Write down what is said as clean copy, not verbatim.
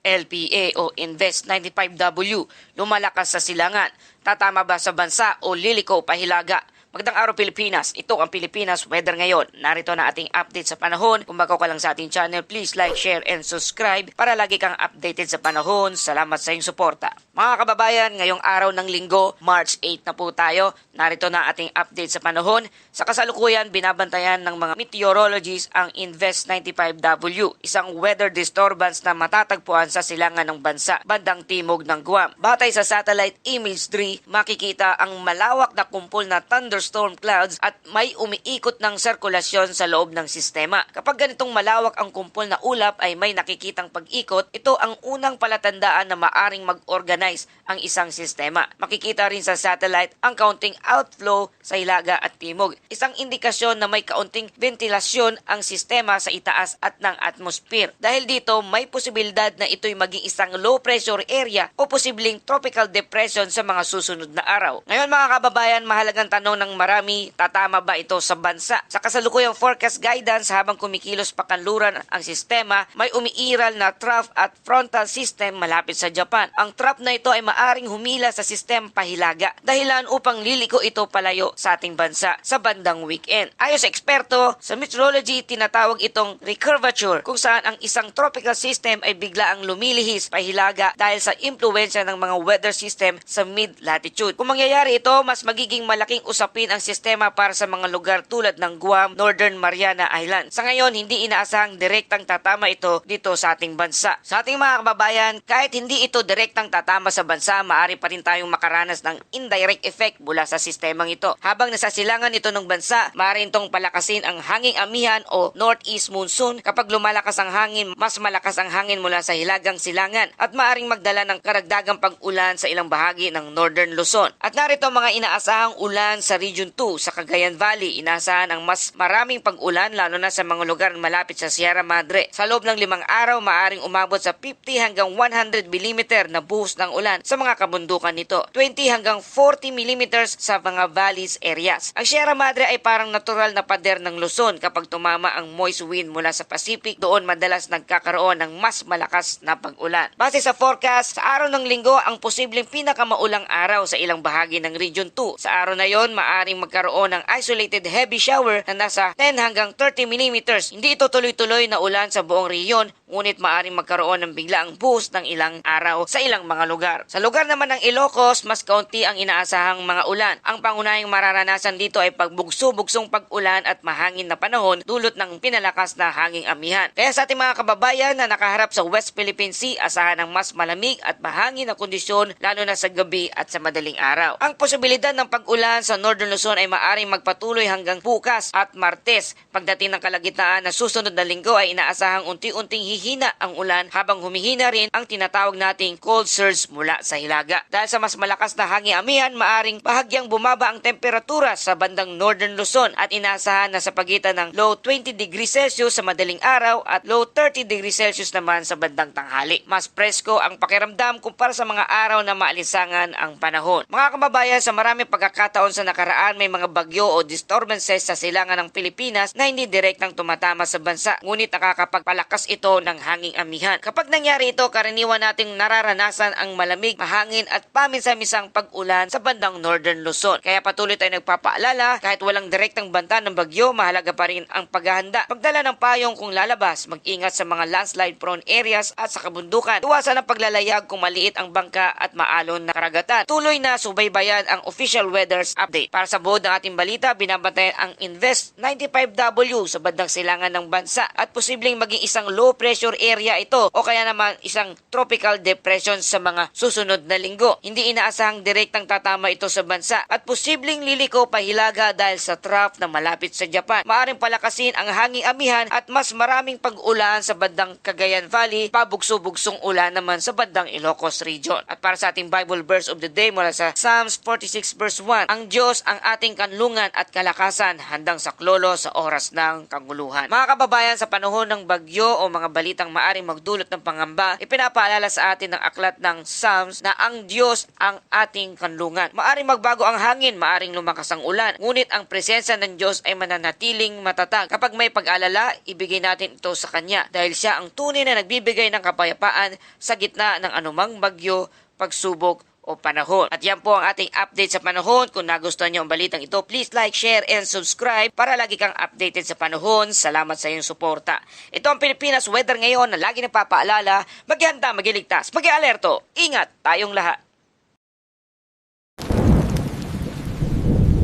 LPA o Invest 95W, lumalakas sa silangan. Tatama ba sa bansa o liliko pahilaga? Magandang araw Pilipinas, ito ang Pilipinas Weather ngayon. Narito na ating update sa panahon. Kung bago ka lang sa ating channel, please like, share, and subscribe para lagi kang updated sa panahon. Salamat sa iyong suporta. Mga kababayan, ngayong araw ng linggo, March 8 na po tayo. Narito na ating update sa panahon. Sa kasalukuyan, binabantayan ng mga meteorologists ang Invest 95W, isang weather disturbance na matatagpuan sa silangan ng bansa, bandang timog ng Guam. Batay sa satellite imagery, makikita ang malawak na kumpol na thunderstorm clouds at may umiikot ng sirkulasyon sa loob ng sistema. Kapag ganitong malawak ang kumpol na ulap ay may nakikitang pag-ikot, ito ang unang palatandaan na maaring mag-organize ang isang sistema. Makikita rin sa satellite ang kaunting outflow sa hilaga at timog. Isang indikasyon na may kaunting ventilasyon ang sistema sa itaas at ng atmosphere. Dahil dito, may posibilidad na ito'y maging isang low pressure area o posibleng tropical depression sa mga susunod na araw. Ngayon mga kababayan, mahalagang tanong ng marami, tatama ba ito sa bansa? Sa kasalukuyang forecast guidance habang kumikilos pa kanluran ang sistema, may umiiral na trough at frontal system malapit sa Japan. Ang trough na ito ay maaring humila sa sistema pahilaga, dahilan upang liliko ito palayo sa ating bansa sa bandang weekend. Ayon sa eksperto, sa meteorology tinatawag itong recurvature, kung saan ang isang tropical system ay biglaang lumilihis pahilaga dahil sa impluwensya ng mga weather system sa mid-latitude. Kung mangyayari ito, mas magiging malaking usapin ang sistema para sa mga lugar tulad ng Guam, Northern Mariana Islands. Sa ngayon, hindi inaasahang direktang tatama ito dito sa ating bansa. Sa ating mga kababayan, kahit hindi ito direktang tatama sa bansa, maaari pa rin tayong makaranas ng indirect effect mula sa sistemang ito. Habang nasa silangan ito ng bansa, maaari itong palakasin ang hanging amihan o northeast monsoon. Kapag lumalakas ang hangin, mas malakas ang hangin mula sa hilagang silangan at maaring magdala ng karagdagang pag-ulan sa ilang bahagi ng Northern Luzon. At narito mga inaasahang ulan sa Region 2 sa Cagayan Valley. Inaasahan ang mas maraming pag-ulan lalo na sa mga lugar malapit sa Sierra Madre. Sa loob ng 5 araw, maaring umabot sa 50 hanggang 100 mm na buhos ng ulan sa mga kabundukan nito. 20 hanggang 40 mm sa mga valleys areas. Ang Sierra Madre ay parang natural na pader ng Luzon. Kapag tumama ang moist wind mula sa Pacific, doon madalas nagkakaroon ng mas malakas na pag-ulan. Base sa forecast, sa araw ng linggo ang posibleng pinakamaulang araw sa ilang bahagi ng Region 2. Sa araw na yon, maaring magkaroon ng isolated heavy shower na nasa 10 hanggang 30 mm. Hindi ito tuloy-tuloy na ulan sa buong rehiyon, ngunit maaring magkaroon ng biglaang boost ng ilang araw sa ilang mga lugar. Sa lugar naman ng Ilocos, mas kaunti ang inaasahang mga ulan. Ang pangunahing mararanasan dito ay pagbugso-bugsong pag-ulan at mahangin na panahon dulot ng pinalakas na hanging amihan. Kaya sa ating mga kababayan na nakaharap sa West Philippine Sea, asahan ng mas malamig at mahangin na kondisyon lalo na sa gabi at sa madaling araw. Ang posibilidad ng pag-ulan sa Northern Luzon ay maaring magpatuloy hanggang bukas at Martes. Pagdating ng kalagitnaan na susunod na linggo ay inaasahang unti-unting hihina ang ulan habang humihina rin ang tinatawag nating cold surge mula sa hilaga. Dahil sa mas malakas na hanging amihan, maaring bahagyang bumaba ang temperatura sa bandang Northern Luzon at inaasahan na sa pagitan ng low 20 degrees Celsius sa madaling araw at low 30 degrees Celsius naman sa bandang tanghali. Mas presko ang pakiramdam kumpara sa mga araw na maalinsangan ang panahon. Mga kababayan, sa maraming pagkakataon sa nakaraan may mga bagyo o disturbances sa silangan ng Pilipinas na hindi direktang tumatama sa bansa, ngunit nakakapagpalakas ito ng hanging amihan. Kapag nangyari ito, karaniwan nating nararanasan ang malamig, mahangin at paminsan-misang pag-ulan sa bandang Northern Luzon. Kaya patuloy tayong nagpapaalala, kahit walang direktang banta ng bagyo, mahalaga pa rin ang paghahanda. Pagdala ng payong kung lalabas, mag-ingat sa mga landslide prone areas at sa kabundukan. Iwasan ang paglalayag kung maliit ang bangka at maalon na karagatan. Tuloy na subaybayan ang official weather's update. Para sa buod ng ating balita, binabantayan ang Invest 95W sa bandang silangan ng bansa at posibleng maging isang low pressure area ito o kaya naman isang tropical depression sa mga susunod na linggo. Hindi inaasahang direktang tatama ito sa bansa at posibleng liliko pahilaga dahil sa trough na malapit sa Japan. Maaring palakasin ang hanging amihan at mas maraming pag-ulan sa bandang Cagayan Valley, pabugso-bugsong ulan naman sa bandang Ilocos region. At para sa ating Bible verse of the day mula sa Psalms 46 verse 1, ang Diyos ang ating kanlungan at kalakasan handang saklolo sa oras ng kaguluhan. Mga kababayan, sa panahon ng bagyo o mga balitang maaring magdulot ng pangamba, ipinapaalala sa atin ng aklat ng Psalms na ang Diyos ang ating kanlungan. Maaring magbago ang hangin, maaring lumakas ang ulan, ngunit ang presensya ng Diyos ay mananatiling matatag. Kapag may pag-alala, ibigay natin ito sa Kanya dahil siya ang tunay na nagbibigay ng kapayapaan sa gitna ng anumang bagyo, pagsubok o panahon. At yan po ang ating update sa panahon. Kung nagustuhan niyo ang balitang ito, please like, share, and subscribe para lagi kang updated sa panahon. Salamat sa iyong suporta. Ito ang Pilipinas Weather ngayon na lagi nagpapaalala, maghanda, magiligtas, mag-alerto. Ingat tayong lahat.